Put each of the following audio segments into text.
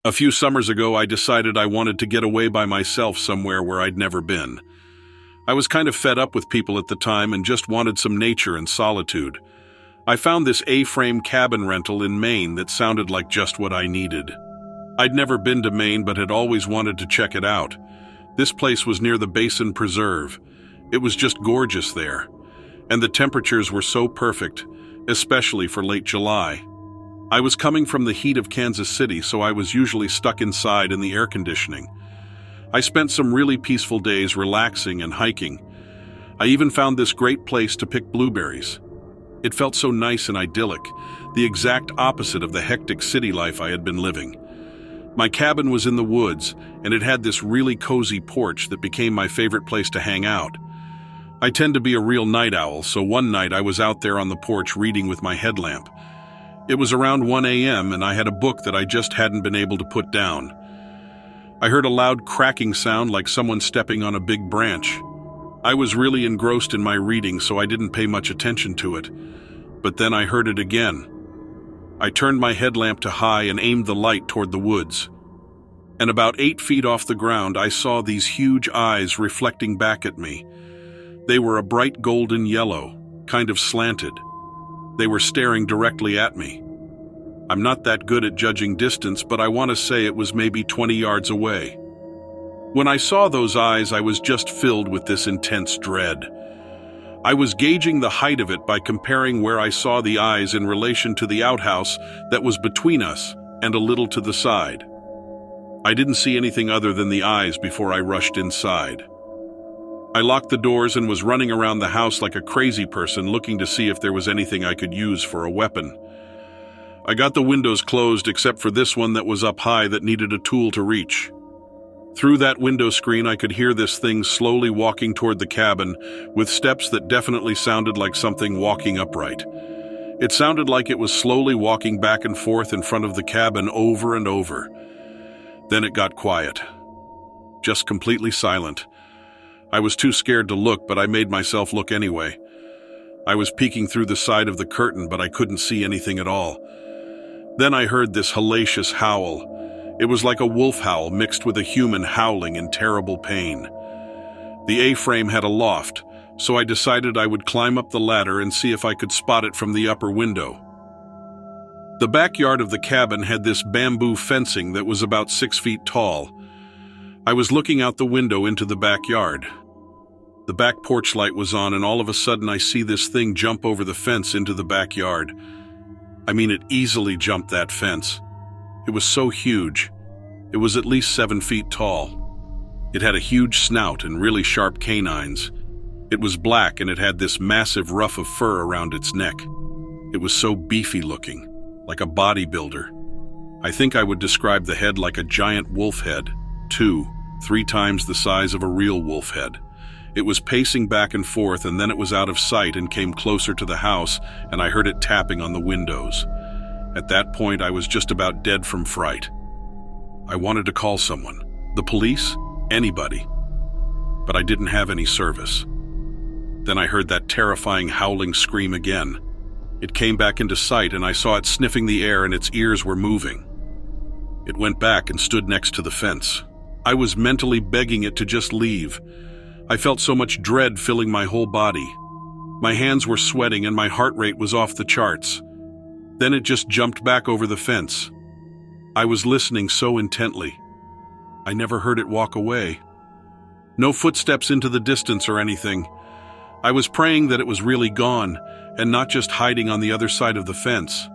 A few summers ago, I decided I wanted to get away by myself somewhere where I'd never been. I was kind of fed up with people at the time and just wanted some nature and solitude. I found this A-frame cabin rental in Maine that sounded like just what I needed. I'd never been to Maine but had always wanted to check it out. This place was near the Basin Preserve. It was just gorgeous there. And the temperatures were so perfect, especially for late July. I was coming from the heat of Kansas City, so I was usually stuck inside in the air conditioning. I spent some really peaceful days relaxing and hiking. I even found this great place to pick blueberries. It felt so nice and idyllic, the exact opposite of the hectic city life I had been living. My cabin was in the woods, and it had this really cozy porch that became my favorite place to hang out. I tend to be a real night owl, so one night I was out there on the porch reading with my headlamp. It was around 1 a.m. and I had a book that I just hadn't been able to put down. I heard a loud cracking sound like someone stepping on a big branch. I was really engrossed in my reading, so I didn't pay much attention to it. But then I heard it again. I turned my headlamp to high and aimed the light toward the woods. And about 8 feet off the ground, I saw these huge eyes reflecting back at me. They were a bright golden yellow, kind of slanted. They were staring directly at me. I'm not that good at judging distance, but I want to say it was maybe 20 yards away. When I saw those eyes, I was just filled with this intense dread. I was gauging the height of it by comparing where I saw the eyes in relation to the outhouse that was between us and a little to the side. I didn't see anything other than the eyes before I rushed inside. I locked the doors and was running around the house like a crazy person looking to see if there was anything I could use for a weapon. I got the windows closed except for this one that was up high that needed a tool to reach. Through that window screen, I could hear this thing slowly walking toward the cabin with steps that definitely sounded like something walking upright. It sounded like it was slowly walking back and forth in front of the cabin over and over. Then it got quiet. Just completely silent. I was too scared to look, but I made myself look anyway. I was peeking through the side of the curtain, but I couldn't see anything at all. Then I heard this hellacious howl. It was like a wolf howl mixed with a human howling in terrible pain. The A-frame had a loft, so I decided I would climb up the ladder and see if I could spot it from the upper window. The backyard of the cabin had this bamboo fencing that was about 6 feet tall. I was looking out the window into the backyard. The back porch light was on, and all of a sudden I see this thing jump over the fence into the backyard. I mean, it easily jumped that fence. It was so huge. It was at least 7 feet tall. It had a huge snout and really sharp canines. It was black and it had this massive ruff of fur around its neck. It was so beefy looking, like a bodybuilder. I think I would describe the head like a giant wolf head, 2-3 times the size of a real wolf head. It was pacing back and forth, and then it was out of sight and came closer to the house, and I heard it tapping on the windows. At that point, I was just about dead from fright. I wanted to call someone. The police? Anybody. But I didn't have any service. Then I heard that terrifying howling scream again. It came back into sight, and I saw it sniffing the air, and its ears were moving. It went back and stood next to the fence. I was mentally begging it to just leave. I felt so much dread filling my whole body. My hands were sweating and my heart rate was off the charts. Then it just jumped back over the fence. I was listening so intently. I never heard it walk away. No footsteps into the distance or anything. I was praying that it was really gone and not just hiding on the other side of the fence.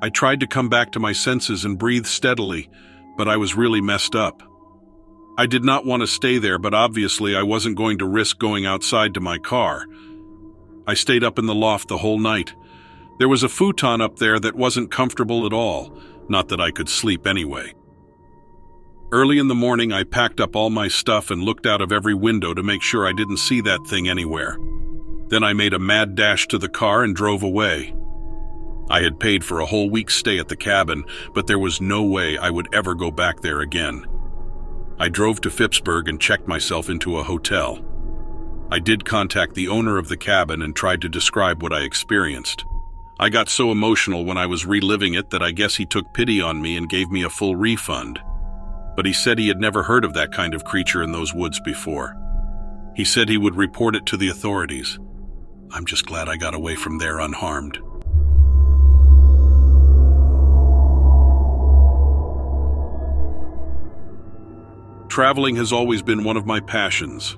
I tried to come back to my senses and breathe steadily, but I was really messed up. I did not want to stay there, but obviously I wasn't going to risk going outside to my car. I stayed up in the loft the whole night. There was a futon up there that wasn't comfortable at all, not that I could sleep anyway. Early in the morning, I packed up all my stuff and looked out of every window to make sure I didn't see that thing anywhere. Then I made a mad dash to the car and drove away. I had paid for a whole week's stay at the cabin, but there was no way I would ever go back there again. I drove to Phippsburg and checked myself into a hotel. I did contact the owner of the cabin and tried to describe what I experienced. I got so emotional when I was reliving it that I guess he took pity on me and gave me a full refund. But he said he had never heard of that kind of creature in those woods before. He said he would report it to the authorities. I'm just glad I got away from there unharmed. Traveling has always been one of my passions.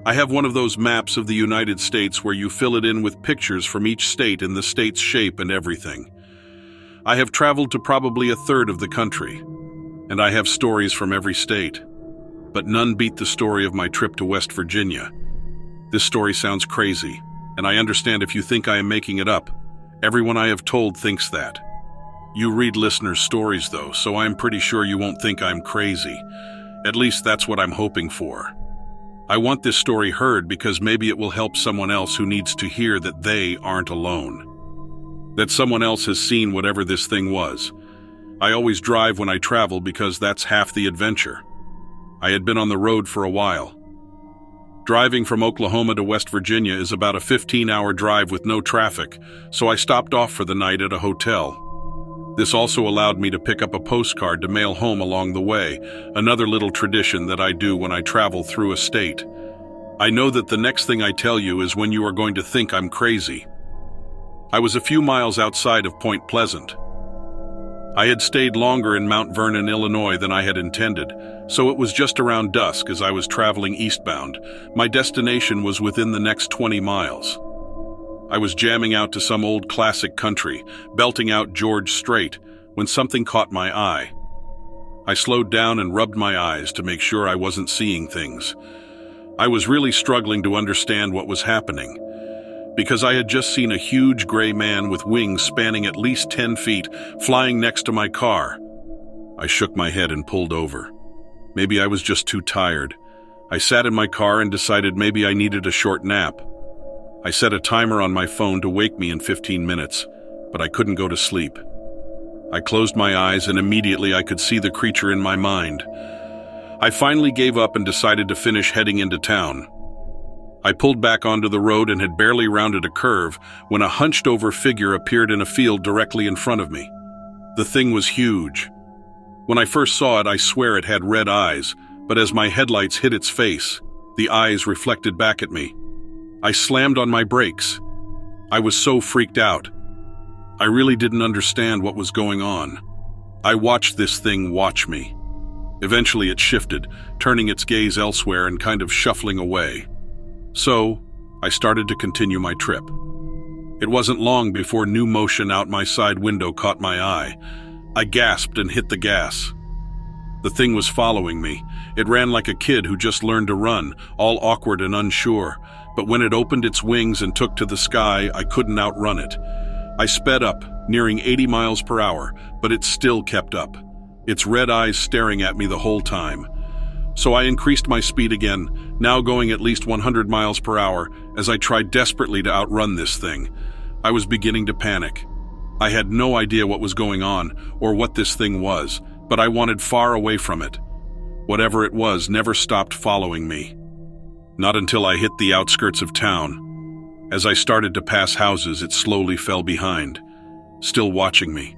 I have one of those maps of the United States where you fill it in with pictures from each state in the state's shape and everything. I have traveled to probably a third of the country, and I have stories from every state. But none beat the story of my trip to West Virginia. This story sounds crazy, and I understand if you think I am making it up. Everyone I have told thinks that. You read listeners' stories though, so I am pretty sure you won't think I'm crazy. At least that's what I'm hoping for. I want this story heard because maybe it will help someone else who needs to hear that they aren't alone. That someone else has seen whatever this thing was. I always drive when I travel because that's half the adventure. I had been on the road for a while. Driving from Oklahoma to West Virginia is about a 15-hour drive with no traffic, so I stopped off for the night at a hotel. This also allowed me to pick up a postcard to mail home along the way, another little tradition that I do when I travel through a state. I know that the next thing I tell you is when you are going to think I'm crazy. I was a few miles outside of Point Pleasant. I had stayed longer in Mount Vernon, Illinois than I had intended, so it was just around dusk as I was traveling eastbound. My destination was within the next 20 miles. I was jamming out to some old classic country, belting out George Strait, when something caught my eye. I slowed down and rubbed my eyes to make sure I wasn't seeing things. I was really struggling to understand what was happening, because I had just seen a huge gray man with wings spanning at least 10 feet flying next to my car. I shook my head and pulled over. Maybe I was just too tired. I sat in my car and decided maybe I needed a short nap. I set a timer on my phone to wake me in 15 minutes, but I couldn't go to sleep. I closed my eyes and immediately I could see the creature in my mind. I finally gave up and decided to finish heading into town. I pulled back onto the road and had barely rounded a curve when a hunched-over figure appeared in a field directly in front of me. The thing was huge. When I first saw it, I swear it had red eyes, but as my headlights hit its face, the eyes reflected back at me. I slammed on my brakes. I was so freaked out. I really didn't understand what was going on. I watched this thing watch me. Eventually it shifted, turning its gaze elsewhere and kind of shuffling away. So, I started to continue my trip. It wasn't long before new motion out my side window caught my eye. I gasped and hit the gas. The thing was following me. It ran like a kid who just learned to run, all awkward and unsure. But when it opened its wings and took to the sky, I couldn't outrun it. I sped up, nearing 80 miles per hour, but it still kept up, its red eyes staring at me the whole time. So I increased my speed again, now going at least 100 miles per hour, as I tried desperately to outrun this thing. I was beginning to panic. I had no idea what was going on, or what this thing was, but I wanted far away from it. Whatever it was never stopped following me. Not until I hit the outskirts of town. As I started to pass houses, it slowly fell behind, still watching me.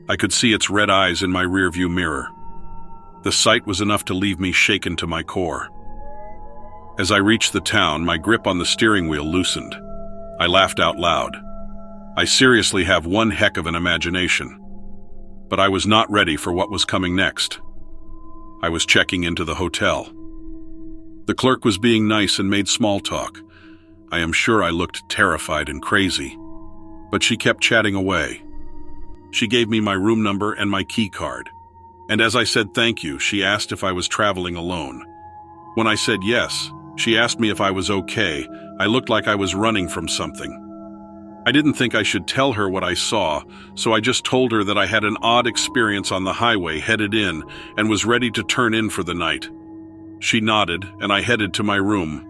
I could see its red eyes in my rearview mirror. The sight was enough to leave me shaken to my core. As I reached the town, my grip on the steering wheel loosened. I laughed out loud. I seriously have one heck of an imagination. But I was not ready for what was coming next. I was checking into the hotel. The clerk was being nice and made small talk. I am sure I looked terrified and crazy, but she kept chatting away. She gave me my room number and my key card, and as I said thank you, she asked if I was traveling alone. When I said yes, she asked me if I was okay. I looked like I was running from something. I didn't think I should tell her what I saw, so I just told her that I had an odd experience on the highway headed in and was ready to turn in for the night. She nodded, and I headed to my room.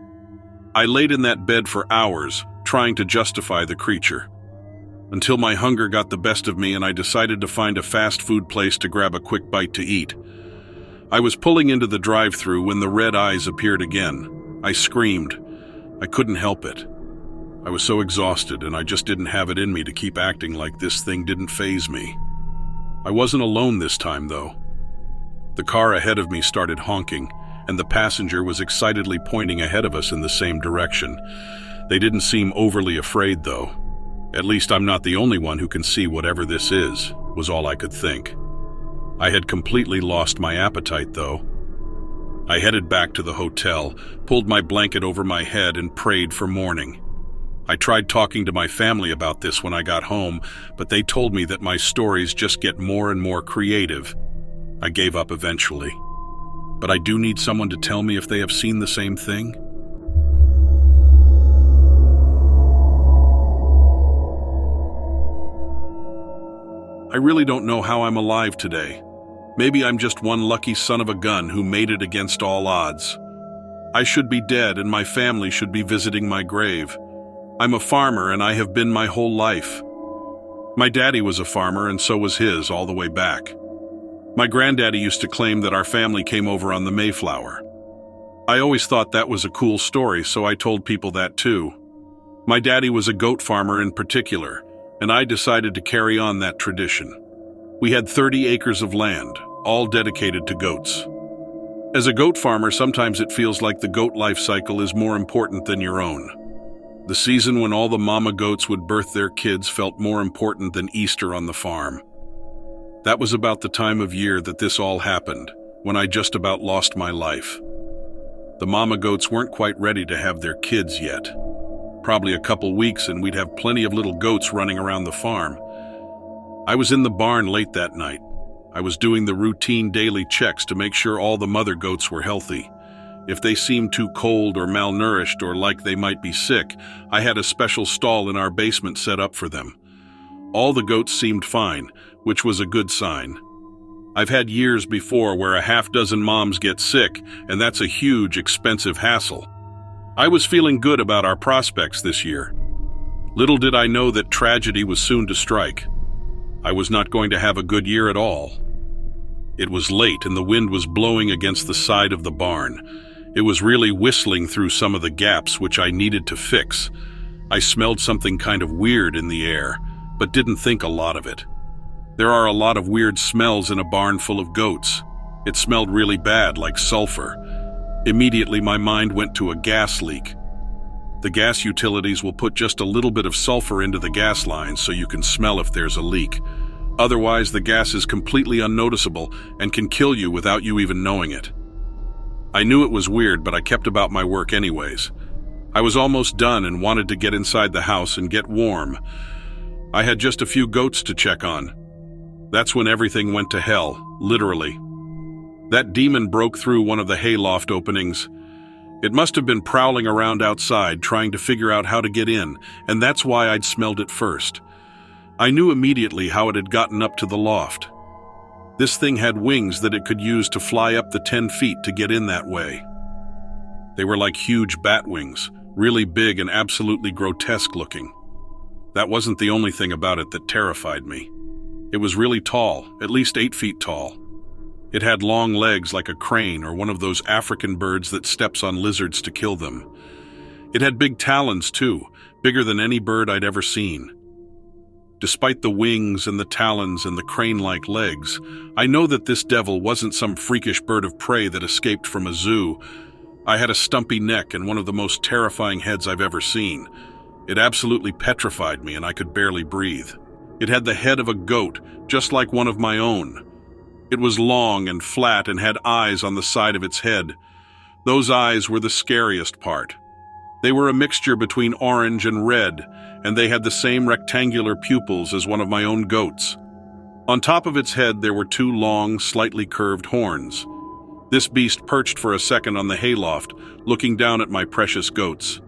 I laid in that bed for hours, trying to justify the creature, until my hunger got the best of me and I decided to find a fast food place to grab a quick bite to eat. I was pulling into the drive-thru when the red eyes appeared again. I screamed. I couldn't help it. I was so exhausted, and I just didn't have it in me to keep acting like this thing didn't faze me. I wasn't alone this time, though. The car ahead of me started honking, and the passenger was excitedly pointing ahead of us in the same direction. They didn't seem overly afraid, though. At least I'm not the only one who can see whatever this is, was all I could think. I had completely lost my appetite, though. I headed back to the hotel, pulled my blanket over my head, and prayed for morning. I tried talking to my family about this when I got home, but they told me that my stories just get more and more creative. I gave up eventually. But I do need someone to tell me if they have seen the same thing. I really don't know how I'm alive today. Maybe I'm just one lucky son of a gun who made it against all odds. I should be dead, and my family should be visiting my grave. I'm a farmer, and I have been my whole life. My daddy was a farmer, and so was his all the way back. My granddaddy used to claim that our family came over on the Mayflower. I always thought that was a cool story, so I told people that too. My daddy was a goat farmer in particular, and I decided to carry on that tradition. We had 30 acres of land, all dedicated to goats. As a goat farmer, sometimes it feels like the goat life cycle is more important than your own. The season when all the mama goats would birth their kids felt more important than Easter on the farm. That was about the time of year that this all happened, when I just about lost my life. The mama goats weren't quite ready to have their kids yet. Probably a couple weeks and we'd have plenty of little goats running around the farm. I was in the barn late that night. I was doing the routine daily checks to make sure all the mother goats were healthy. If they seemed too cold or malnourished or like they might be sick, I had a special stall in our basement set up for them. All the goats seemed fine, which was a good sign. I've had years before where a half-dozen moms get sick, and that's a huge, expensive hassle. I was feeling good about our prospects this year. Little did I know that tragedy was soon to strike. I was not going to have a good year at all. It was late, and the wind was blowing against the side of the barn. It was really whistling through some of the gaps which I needed to fix. I smelled something kind of weird in the air, but didn't think a lot of it. There are a lot of weird smells in a barn full of goats. It smelled really bad, like sulfur. Immediately my mind went to a gas leak. The gas utilities will put just a little bit of sulfur into the gas lines so you can smell if there's a leak. Otherwise, the gas is completely unnoticeable and can kill you without you even knowing it. I knew it was weird, but I kept about my work anyways. I was almost done and wanted to get inside the house and get warm. I had just a few goats to check on. That's when everything went to hell, literally. That demon broke through one of the hayloft openings. It must have been prowling around outside, trying to figure out how to get in, and that's why I'd smelled it first. I knew immediately how it had gotten up to the loft. This thing had wings that it could use to fly up the 10 feet to get in that way. They were like huge bat wings, really big and absolutely grotesque looking. That wasn't the only thing about it that terrified me. It was really tall, at least 8 feet tall. It had long legs like a crane or one of those African birds that steps on lizards to kill them. It had big talons too, bigger than any bird I'd ever seen. Despite the wings and the talons and the crane-like legs, I know that this devil wasn't some freakish bird of prey that escaped from a zoo. I had a stumpy neck and one of the most terrifying heads I've ever seen. It absolutely petrified me and I could barely breathe. It had the head of a goat, just like one of my own. It was long and flat and had eyes on the side of its head. Those eyes were the scariest part. They were a mixture between orange and red, and they had the same rectangular pupils as one of my own goats. On top of its head there were 2 long, slightly curved horns. This beast perched for a second on the hayloft, looking down at my precious goats.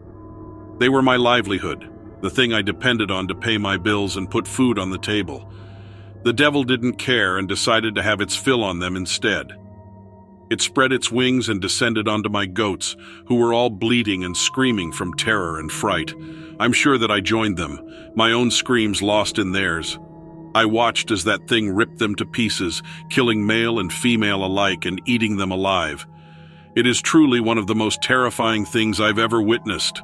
They were my livelihood, the thing I depended on to pay my bills and put food on the table. The devil didn't care and decided to have its fill on them instead. It spread its wings and descended onto my goats, who were all bleeding and screaming from terror and fright. I'm sure that I joined them, my own screams lost in theirs. I watched as that thing ripped them to pieces, killing male and female alike and eating them alive. It is truly one of the most terrifying things I've ever witnessed.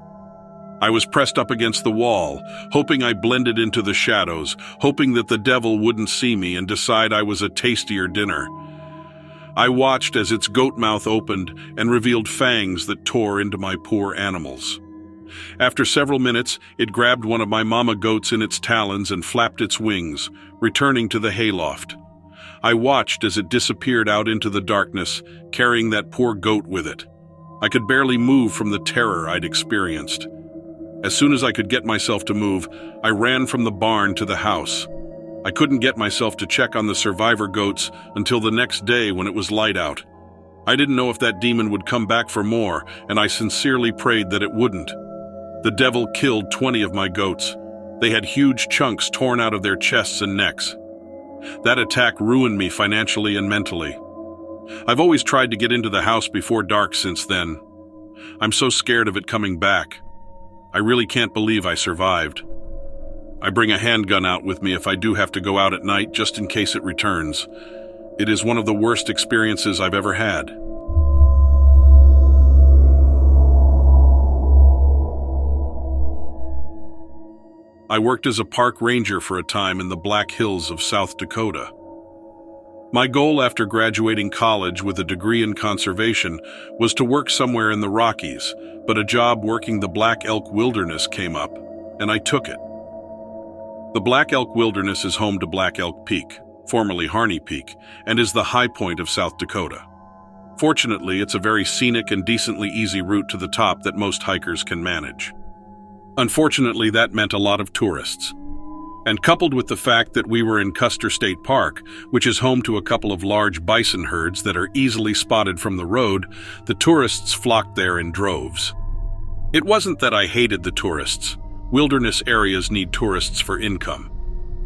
I was pressed up against the wall, hoping I blended into the shadows, hoping that the devil wouldn't see me and decide I was a tastier dinner. I watched as its goat mouth opened and revealed fangs that tore into my poor animals. After several minutes, it grabbed one of my mama goats in its talons and flapped its wings, returning to the hayloft. I watched as it disappeared out into the darkness, carrying that poor goat with it. I could barely move from the terror I'd experienced. As soon as I could get myself to move, I ran from the barn to the house. I couldn't get myself to check on the survivor goats until the next day when it was light out. I didn't know if that demon would come back for more, and I sincerely prayed that it wouldn't. The devil killed 20 of my goats. They had huge chunks torn out of their chests and necks. That attack ruined me financially and mentally. I've always tried to get into the house before dark since then. I'm so scared of it coming back. I really can't believe I survived. I bring a handgun out with me if I do have to go out at night just in case it returns. It is one of the worst experiences I've ever had. I worked as a park ranger for a time in the Black Hills of South Dakota. My goal after graduating college with a degree in conservation was to work somewhere in the Rockies, but a job working the Black Elk Wilderness came up, and I took it. The Black Elk Wilderness is home to Black Elk Peak, formerly Harney Peak, and is the high point of South Dakota. Fortunately, it's a very scenic and decently easy route to the top that most hikers can manage. Unfortunately, that meant a lot of tourists. And coupled with the fact that we were in Custer State Park, which is home to a couple of large bison herds that are easily spotted from the road, the tourists flocked there in droves. It wasn't that I hated the tourists. Wilderness areas need tourists for income.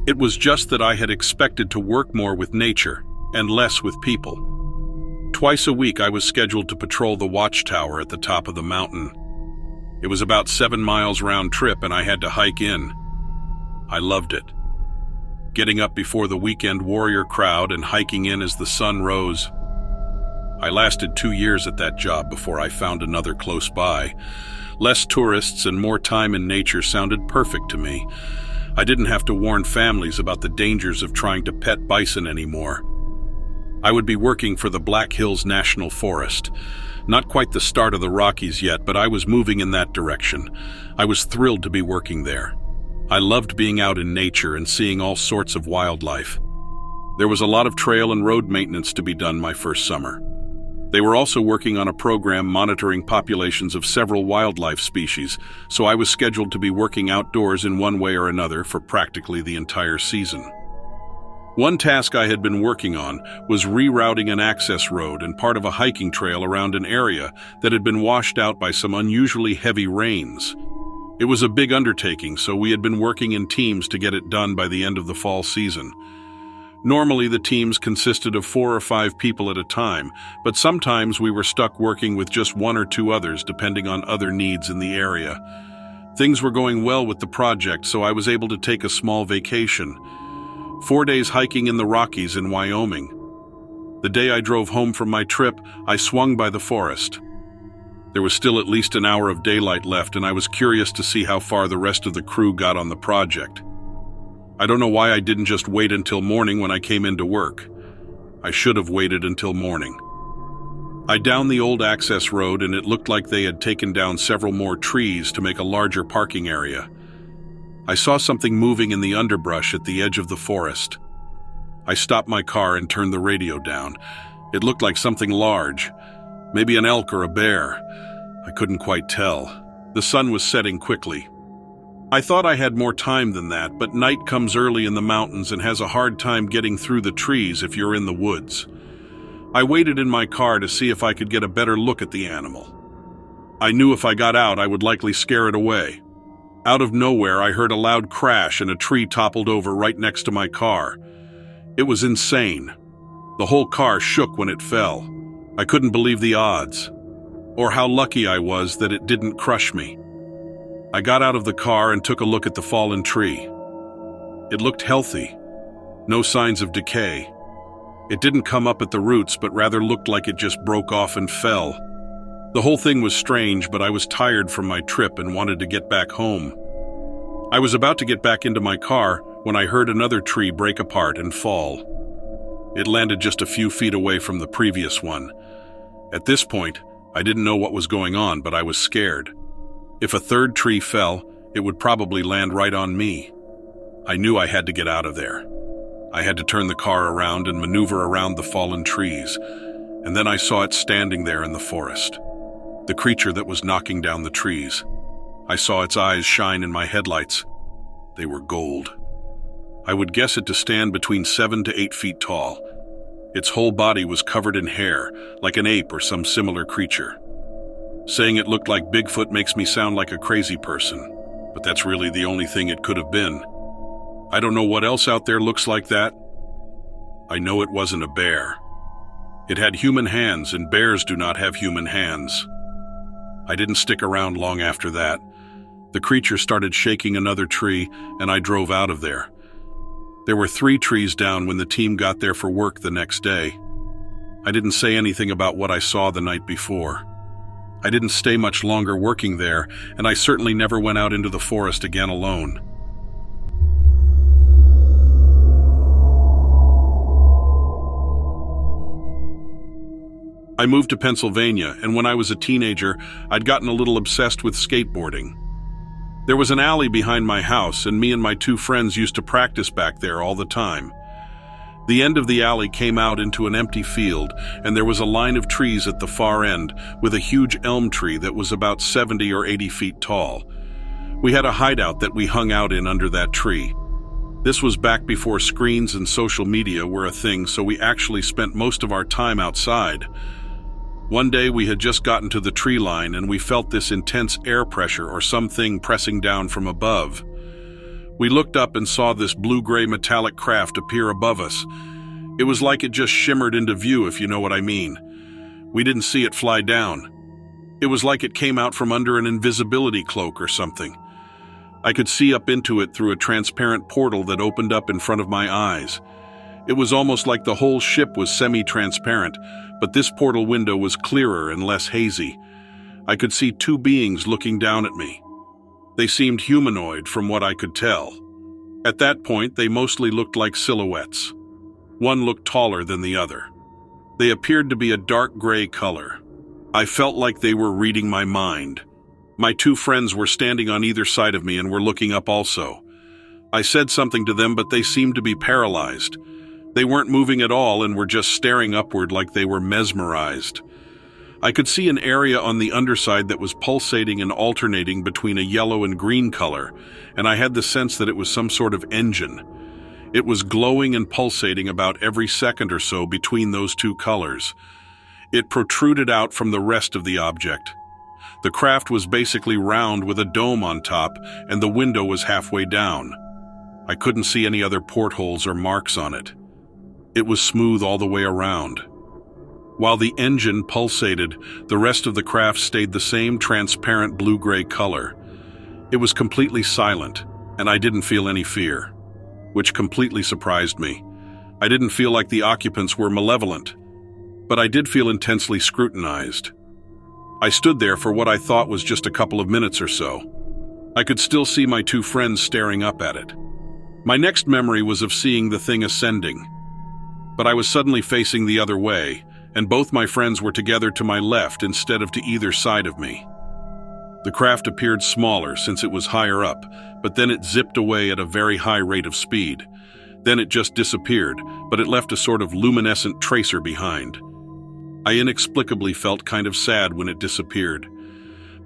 It was just that I had expected to work more with nature and less with people. Twice a week I was scheduled to patrol the watchtower at the top of the mountain. It was about 7 miles round trip and I had to hike in. I loved it. Getting up before the weekend warrior crowd and hiking in as the sun rose. I lasted 2 years at that job before I found another close by. Less tourists and more time in nature sounded perfect to me. I didn't have to warn families about the dangers of trying to pet bison anymore. I would be working for the Black Hills National Forest. Not quite the start of the Rockies yet, but I was moving in that direction. I was thrilled to be working there. I loved being out in nature and seeing all sorts of wildlife. There was a lot of trail and road maintenance to be done my first summer. They were also working on a program monitoring populations of several wildlife species, so I was scheduled to be working outdoors in one way or another for practically the entire season. One task I had been working on was rerouting an access road and part of a hiking trail around an area that had been washed out by some unusually heavy rains. It was a big undertaking, so we had been working in teams to get it done by the end of the fall season. Normally, the teams consisted of 4 or 5 people at a time, but sometimes we were stuck working with just 1 or 2 others depending on other needs in the area. Things were going well with the project, so I was able to take a small vacation. 4 days hiking in the Rockies in Wyoming. The day I drove home from my trip, I swung by the forest. There was still at least an hour of daylight left, and I was curious to see how far the rest of the crew got on the project. I don't know why I didn't just wait until morning when I came into work. I should have waited until morning. I downed the old access road, and it looked like they had taken down several more trees to make a larger parking area. I saw something moving in the underbrush at the edge of the forest. I stopped my car and turned the radio down. It looked like something large, maybe an elk or a bear. I couldn't quite tell. The sun was setting quickly. I thought I had more time than that, but night comes early in the mountains and has a hard time getting through the trees if you're in the woods. I waited in my car to see if I could get a better look at the animal. I knew if I got out, I would likely scare it away. Out of nowhere, I heard a loud crash and a tree toppled over right next to my car. It was insane. The whole car shook when it fell. I couldn't believe the odds, or how lucky I was that it didn't crush me. I got out of the car and took a look at the fallen tree. It looked healthy. No signs of decay. It didn't come up at the roots, but rather looked like it just broke off and fell. The whole thing was strange, but I was tired from my trip and wanted to get back home. I was about to get back into my car when I heard another tree break apart and fall. It landed just a few feet away from the previous one. At this point, I didn't know what was going on, but I was scared. If a third tree fell, it would probably land right on me. I knew I had to get out of there. I had to turn the car around and maneuver around the fallen trees, and then I saw it standing there in the forest. The creature that was knocking down the trees. I saw its eyes shine in my headlights. They were gold. I would guess it to stand between 7 to 8 feet tall. Its whole body was covered in hair, like an ape or some similar creature. Saying it looked like Bigfoot makes me sound like a crazy person, but that's really the only thing it could have been. I don't know what else out there looks like that. I know it wasn't a bear. It had human hands, and bears do not have human hands. I didn't stick around long after that. The creature started shaking another tree, and I drove out of there. There were 3 trees down when the team got there for work the next day. I didn't say anything about what I saw the night before. I didn't stay much longer working there, and I certainly never went out into the forest again alone. I moved to Pennsylvania, and when I was a teenager, I'd gotten a little obsessed with skateboarding. There was an alley behind my house, and me and my 2 friends used to practice back there all the time. The end of the alley came out into an empty field, and there was a line of trees at the far end with a huge elm tree that was about 70 or 80 feet tall. We had a hideout that we hung out in under that tree. This was back before screens and social media were a thing, so we actually spent most of our time outside. One day we had just gotten to the tree line and we felt this intense air pressure or something pressing down from above. We looked up and saw this blue-gray metallic craft appear above us. It was like it just shimmered into view, if you know what I mean. We didn't see it fly down. It was like it came out from under an invisibility cloak or something. I could see up into it through a transparent portal that opened up in front of my eyes. It was almost like the whole ship was semi-transparent, but this portal window was clearer and less hazy. I could see 2 beings looking down at me. They seemed humanoid from what I could tell. At that point, they mostly looked like silhouettes. One looked taller than the other. They appeared to be a dark gray color. I felt like they were reading my mind. My 2 friends were standing on either side of me and were looking up also. I said something to them, but they seemed to be paralyzed. They weren't moving at all and were just staring upward like they were mesmerized. I could see an area on the underside that was pulsating and alternating between a yellow and green color, and I had the sense that it was some sort of engine. It was glowing and pulsating about every second or so between those 2 colors. It protruded out from the rest of the object. The craft was basically round with a dome on top, and the window was halfway down. I couldn't see any other portholes or marks on it. It was smooth all the way around. While the engine pulsated, the rest of the craft stayed the same transparent blue-gray color. It was completely silent, and I didn't feel any fear, which completely surprised me. I didn't feel like the occupants were malevolent, but I did feel intensely scrutinized. I stood there for what I thought was just a couple of minutes or so. I could still see my 2 friends staring up at it. My next memory was of seeing the thing ascending. But I was suddenly facing the other way, and both my friends were together to my left instead of to either side of me. The craft appeared smaller since it was higher up, but then it zipped away at a very high rate of speed. Then it just disappeared, but it left a sort of luminescent tracer behind. I inexplicably felt kind of sad when it disappeared.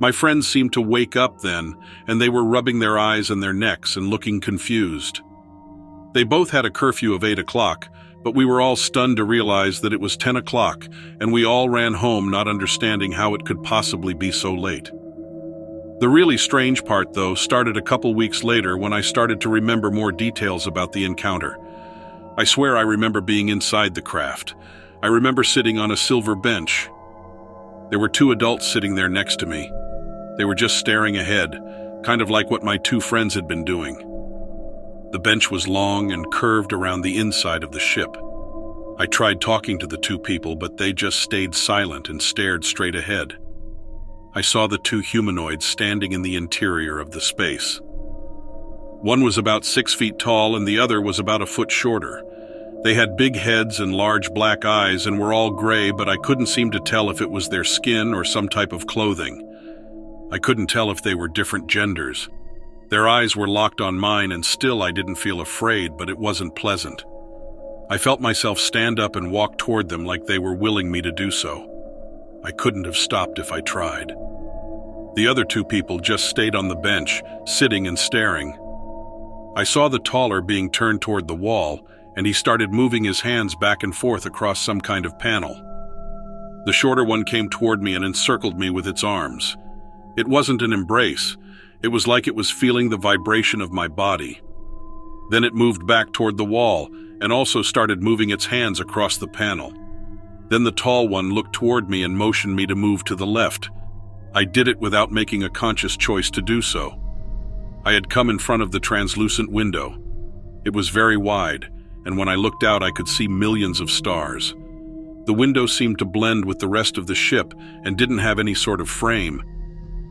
My friends seemed to wake up then, and they were rubbing their eyes and their necks and looking confused. They both had a curfew of 8 o'clock, but we were all stunned to realize that it was 10 o'clock, and we all ran home not understanding how it could possibly be so late. The really strange part, though, started a couple weeks later when I started to remember more details about the encounter. I swear I remember being inside the craft. I remember sitting on a silver bench. There were 2 adults sitting there next to me. They were just staring ahead, kind of like what my 2 friends had been doing. The bench was long and curved around the inside of the ship. I tried talking to the 2 people, but they just stayed silent and stared straight ahead. I saw the two humanoids standing in the interior of the space. One was about 6 feet tall and the other was about a foot shorter. They had big heads and large black eyes and were all gray, but I couldn't seem to tell if it was their skin or some type of clothing. I couldn't tell if they were different genders. Their eyes were locked on mine and still I didn't feel afraid, but it wasn't pleasant. I felt myself stand up and walk toward them like they were willing me to do so. I couldn't have stopped if I tried. The other two people just stayed on the bench, sitting and staring. I saw the taller being turned toward the wall, and he started moving his hands back and forth across some kind of panel. The shorter one came toward me and encircled me with its arms. It wasn't an embrace. It was like it was feeling the vibration of my body. Then it moved back toward the wall and also started moving its hands across the panel. Then the tall one looked toward me and motioned me to move to the left. I did it without making a conscious choice to do so. I had come in front of the translucent window. It was very wide, and when I looked out I could see millions of stars. The window seemed to blend with the rest of the ship and didn't have any sort of frame.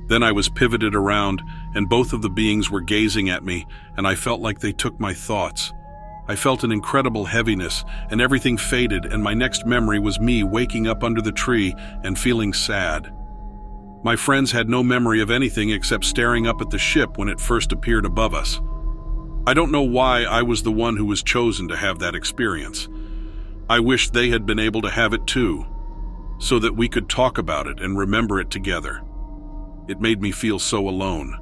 Then I was pivoted around, and both of the beings were gazing at me, and I felt like they took my thoughts. I felt an incredible heaviness, and everything faded, and my next memory was me waking up under the tree and feeling sad. My friends had no memory of anything except staring up at the ship when it first appeared above us. I don't know why I was the one who was chosen to have that experience. I wish they had been able to have it too, so that we could talk about it and remember it together. It made me feel so alone.